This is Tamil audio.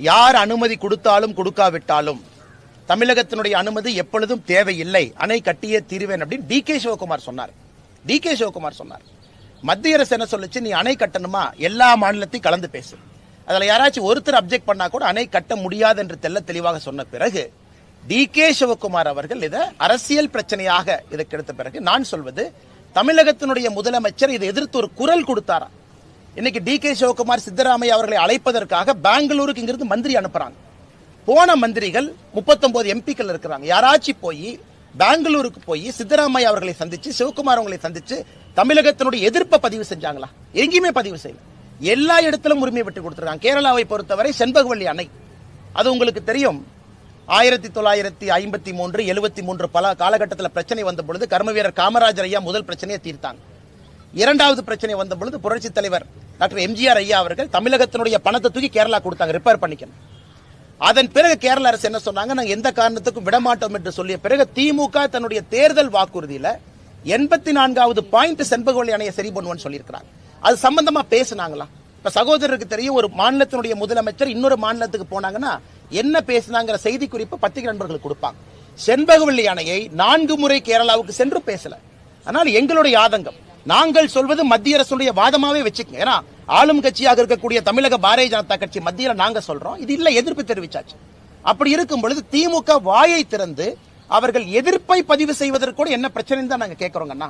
யார் அனுமதி கொடுத்தாலும் கொடுக்காவிட்டாலும் தமிழகத்தினுடைய அனுமதி எப்பொழுதும் தேவையில்லை, அணை கட்டியே தீருவேன் அப்படின்னு டி.கே. சிவகுமார் சொன்னார். மத்திய அரசு என்ன சொல்லுச்சு, நீ அணை கட்டணுமா எல்லா மாநிலத்தையும் கலந்து பேசு, அதுல யாராச்சும் ஒருத்தர் அப்செக்ட் பண்ணா கூட அணை கட்ட முடியாது என்று தெளிவாக சொன்ன பிறகு டி.கே. சிவகுமார் அவர்கள் இதை அரசியல் பிரச்சனையாக இதற்கு எடுத்த பிறகு நான் சொல்வது, தமிழகத்தினுடைய முதலமைச்சர் இதை எதிர்த்து ஒரு குரல் கொடுத்தாரா? இன்னைக்கு டி.கே. சிவகுமார் சித்தராமையா அவர்களை அழைப்பதற்காக பெங்களூருக்கு இங்கிருந்து மந்திரி அனுப்புறாங்க. போன மந்திரிகள் 39 எம்பிக்கள் இருக்கிறாங்க. யாராச்சும் போய் பெங்களூருக்கு போய் சித்தராமையா அவர்களை சந்திச்சு சிவகுமார் அவர்களை சந்திச்சு தமிழகத்தினுடைய எதிர்ப்பை பதிவு செஞ்சாங்களா? எங்கேயுமே பதிவு செய்யல. எல்லா இடத்திலும் உரிமை விட்டு கொடுத்திருக்காங்க. கேரளாவை பொறுத்தவரை செண்பகவல்லி அணை, அது உங்களுக்கு தெரியும், 1953, 73 பல காலகட்டத்தில் பிரச்சனை வந்த பொழுது கர்ம வீரர் காமராஜர் ஐயா முதல் பிரச்சனையை தீர்த்தாங்க. இரண்டாவது பிரச்சனை வந்த பொழுது புரட்சி தலைவர் டாக்டர் எம்ஜிஆர் ஐயா அவர்கள் தமிழகத்தினுடைய பணத்தை தூக்கி கேரளா கொடுத்தாங்க, ரிப்பேர் பண்ணிக்கணும். அதன் பிறகு கேரள அரசு என்ன சொன்னாங்க, நாங்க எந்த காரணத்துக்கும் விடமாட்டோம் என்று சொல்லிய பிறகு திமுக தன்னுடைய தேர்தல் வாக்குறுதியில 84வது பாயிண்ட் செண்பகவல்லி அணையை சரி பண்ணுவோம்னு சொல்லியிருக்கிறாங்க. அது சம்பந்தமா பேசினாங்களா? இப்ப சகோதரருக்கு தெரியும், ஒரு மாநிலத்தினுடைய முதலமைச்சர் இன்னொரு மாநிலத்துக்கு போனாங்கன்னா என்ன பேசினாங்கிற செய்தி குறிப்பு பத்திரிகை நண்பர்களுக்கு கொடுப்பாங்க. செண்பகவல்லி அணையை 4 முறை கேரளாவுக்கு சென்று பேசல. ஆனால் எங்களுடைய ஆதங்கம், நாங்கள் சொல்வது மத்திய அரசுடைய வாதமாவே வச்சுக்கோங்க. ஏன்னா ஆளும் கட்சியாக இருக்கக்கூடிய தமிழக பாரதிய ஜனதா கட்சி மத்தியில் நாங்க சொல்றோம், இது இல்ல எதிர்ப்பு தெரிவிச்சாச்சு. அப்படி இருக்கும் பொழுது திமுக வாயை திறந்து அவர்கள் எதிர்ப்பை பதிவு செய்வதற்கு கூட என்ன பிரச்சனை தான் நாங்க கேட்கிறோங்கண்ணா.